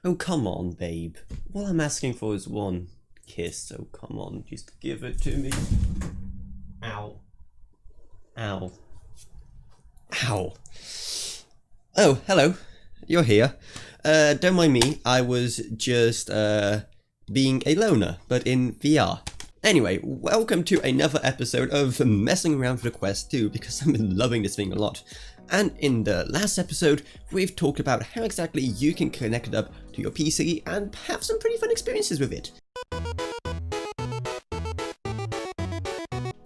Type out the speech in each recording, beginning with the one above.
Oh, come on, babe. All I'm asking for is one kiss, so come on, just give it to me. Ow. Ow. Ow. Oh, hello. You're here. Don't mind me, I was just, being a loner, but in VR. Anyway, welcome to another episode of messing around with the Quest 2, because I've been loving this thing a lot. And in the last episode, we've talked about how exactly you can connect it up to your PC and have some pretty fun experiences with it.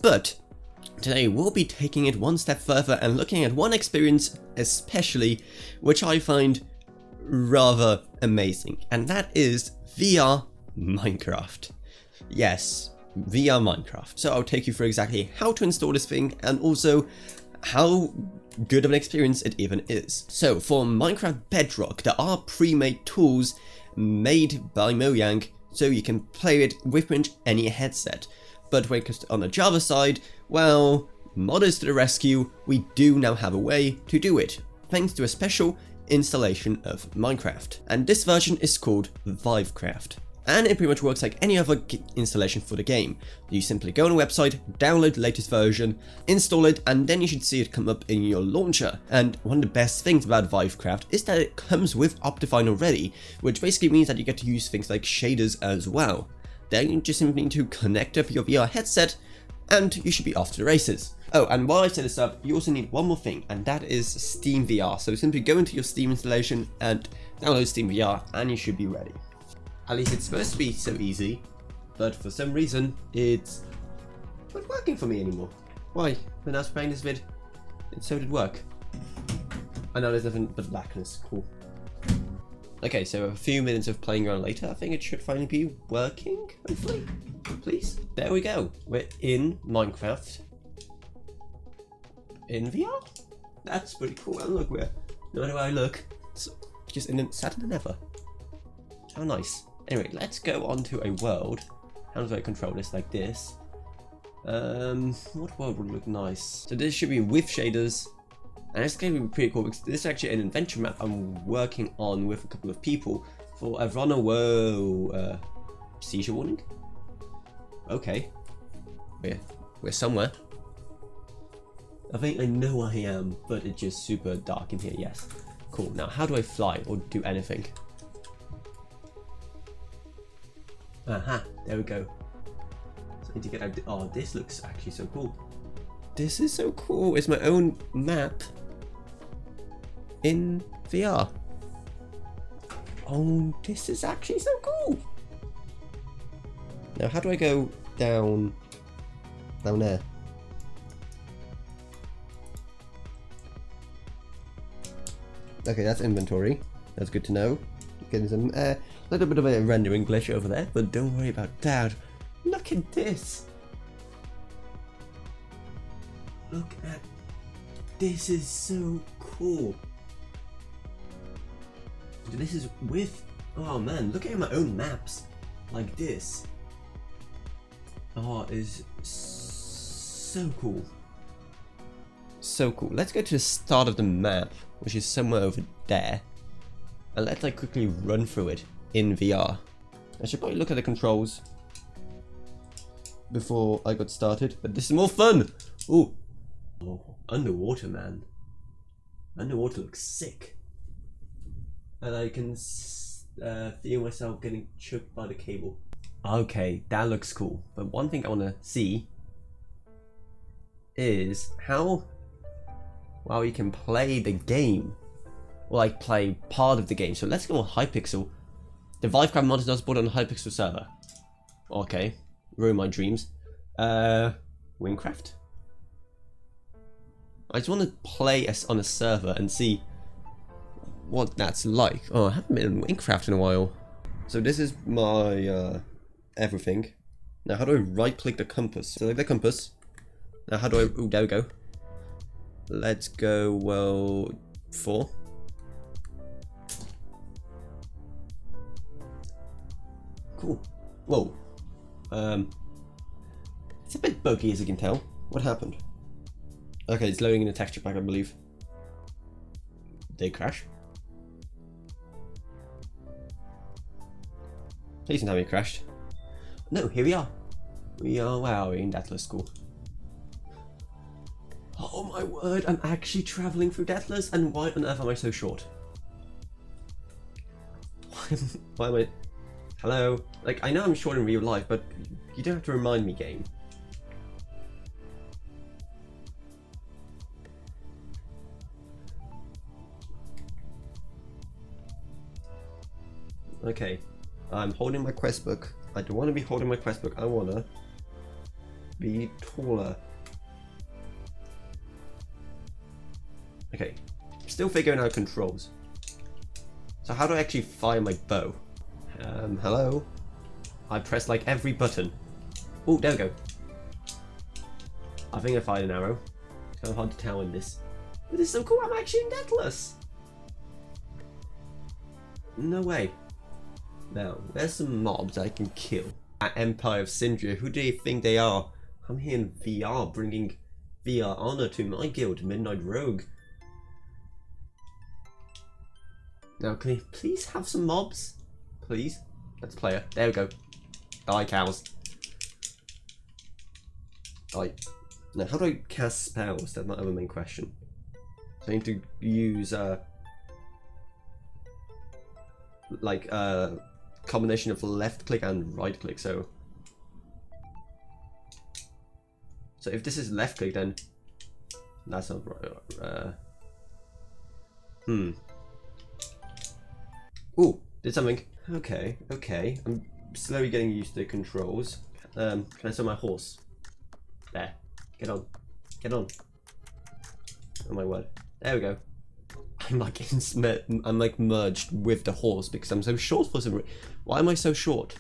But today we'll be taking it one step further and looking at one experience especially, which I find rather amazing, and that is VR Minecraft. Yes, VR Minecraft. So I'll take you through exactly how to install this thing and also how good of an experience it even is. So for Minecraft Bedrock, there are pre-made tools made by Mojang so you can play it with pretty much any headset. But when it comes to on the Java side, well, modders to the rescue, we do now have a way to do it, thanks to a special installation of Minecraft. And this version is called Vivecraft. And it pretty much works like any other installation for the game. You simply go on a website, download the latest version, install it, and then you should see it come up in your launcher. And one of the best things about Vivecraft is that it comes with Optifine already, which basically means that you get to use things like shaders as well. Then you just simply need to connect up your VR headset, and you should be off to the races. Oh, and while I set this up, you also need one more thing, and that is Steam VR. So simply go into your Steam installation and download Steam VR, and you should be ready. At least it's supposed to be so easy, but for some reason, it's not working for me anymore. Why? When I was playing this vid, it so did work. I know there's nothing but blackness. Cool. Okay, so a few minutes of playing around later, I think it should finally be working, hopefully. Please. There we go. We're in Minecraft. In VR? That's pretty cool. And look, no matter where I look, it's just sat in the nether. How nice. Anyway, let's go on to a world. How do I control this? Like this. What world would look nice? So this should be with shaders. And it's going to be pretty cool because this is actually an adventure map I'm working on with a couple of people for avrona. Whoa, seizure warning? Okay. We're somewhere. I think I know where I am, but it's just super dark in here, yes. Cool, now how do I fly or do anything? Aha, there we go. So I need to get out. Oh, this looks actually so cool. This is so cool. It's my own map in VR. Oh, this is actually so cool. Now, how do I go down there? Okay, that's inventory. That's good to know. Getting some little bit of a rendering glitch over there, but don't worry about that. Look at this. Look at this. Is so cool. This is with, oh man, look at my own maps like this. Oh, it is so cool. So cool. Let's go to the start of the map, which is somewhere over there, and let's like quickly run through it in VR. I should probably look at the controls before I got started, but this is more fun. Ooh. Oh, underwater, man. Underwater looks sick. And I can feel myself getting choked by the cable. Okay, that looks cool. But one thing I want to see is how well you can play the game. Or like play part of the game. So let's go on Hypixel. The Vivecraft mod does board on a Hypixel server. Okay, ruin my dreams. Mincraft? I just want to play on a server and see what that's like. Oh, I haven't been in Mincraft in a while. So this is my everything. Now how do I right click the compass? Select the compass. Now how do I, oh, there we go. Let's go, well, 4. Cool. Whoa. It's a bit buggy as you can tell. What happened? Okay, it's loading in a texture pack, I believe. Did it crash? Please don't tell me it crashed. No, here we are. Wow, we're in Deathless School. Oh my word, I'm actually traveling through Deathless, and why on earth am I so short? Why am I... Hello? Like, I know I'm short in real life, but you don't have to remind me, game. Okay, I'm holding my quest book. I don't want to be holding my quest book, I want to be taller. Okay, still figuring out controls. So how do I actually fire my bow? Hello? I pressed like every button. Oh, there we go. I think I fired an arrow. It's kind of hard to tell in this. But this is so cool, I'm actually in Deathless! No way. Now, there's some mobs I can kill. At Empire of Syndria, who do you think they are? I'm here in VR, bringing VR honor to my guild, Midnight Rogue. Now, can we please have some mobs? Please? Let's play it. There we go. Die, cows. Die. Now, how do I cast spells? That's my other main question. So I need to use, combination of left click and right click, so if this is left click, then that's not right. Ooh, did something. Okay, I'm slowly getting used to the controls. Can I sell my horse? There, get on. Oh my word, there we go. I'm like merged with the horse because I'm so short for some reason. Why am I so short?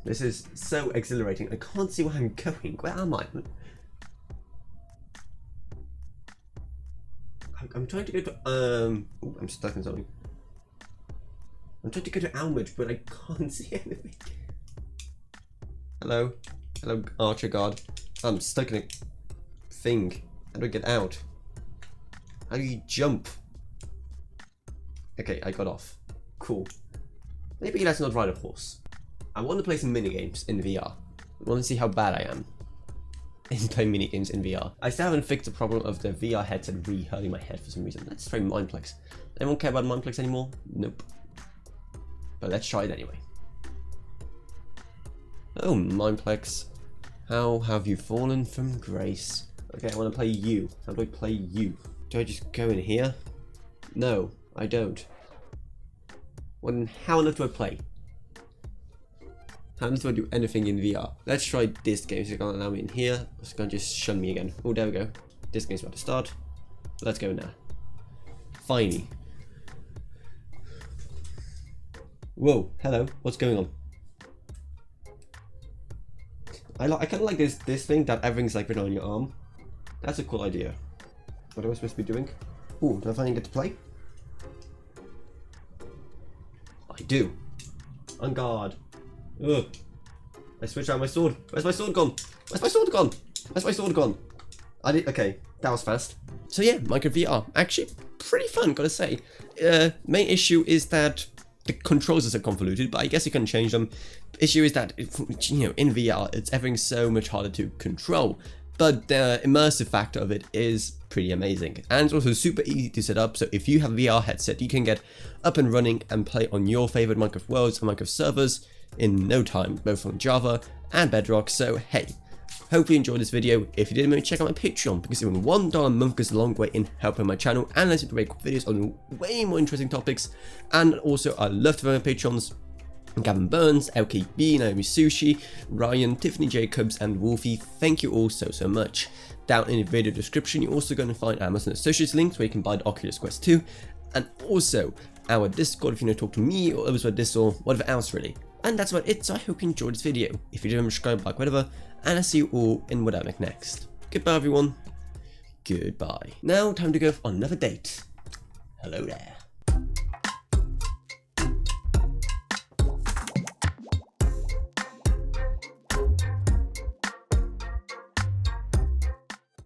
This is so exhilarating. I can't see where I'm going. Where am I? I'm trying to go to ooh, I'm stuck in something. I'm trying to go to Almage, but I can't see anything. Hello, Archer God. I'm stuck in a thing. How do I get out? How do you jump? Okay, I got off. Cool. Maybe let's not ride a horse. I want to play some minigames in VR. I want to see how bad I am in playing minigames in VR. I still haven't fixed the problem of the VR headset really hurting my head for some reason. Let's try Mindplex. Anyone care about Mindplex anymore? Nope. But let's try it anyway. Oh, Mindplex. How have you fallen from grace? Okay, I want to play you. How do I play you? Do I just go in here? No, I don't. Well, then how on earth do I play? How on earth do I do anything in VR? Let's try this game. So it's gonna allow me in here. It's gonna just shun me again. Oh, there we go. This game's about to start. Let's go now. Finally. Whoa, hello. What's going on? I kind of like this thing that everything's like written on your arm. That's a cool idea. What am I supposed to be doing? Ooh, do I finally get to play? I do. On guard. Ugh. I switched out my sword. Where's my sword gone? Where's my sword gone? Where's my sword gone? Okay, that was fast. So yeah, Minecraft VR. Actually, pretty fun, gotta say. Main issue is that the controls are so convoluted, but I guess you can change them. Issue is that, you know, in VR, it's everything so much harder to control. But the immersive factor of it is pretty amazing. And it's also super easy to set up, so if you have a VR headset, you can get up and running and play on your favorite Minecraft worlds and Minecraft servers in no time, both on Java and Bedrock. So hey, hope you enjoyed this video. If you did, maybe check out my Patreon, because even $1 a month goes a long way in helping my channel and letting me make videos on way more interesting topics. And also, I love to my Patrons: Gavin Burns, LKB, Naomi Sushi, Ryan, Tiffany Jacobs, and Wolfie. Thank you all so much. Down in the video description, you're also going to find Amazon Associates links where you can buy the Oculus Quest 2, and also our Discord if you want to talk to me or others about this or whatever else really. And that's about it, so I hope you enjoyed this video. If you did, subscribe, like, whatever, and I'll see you all in whatever I make next. Goodbye everyone. Goodbye. Now time to go on another date. Hello there.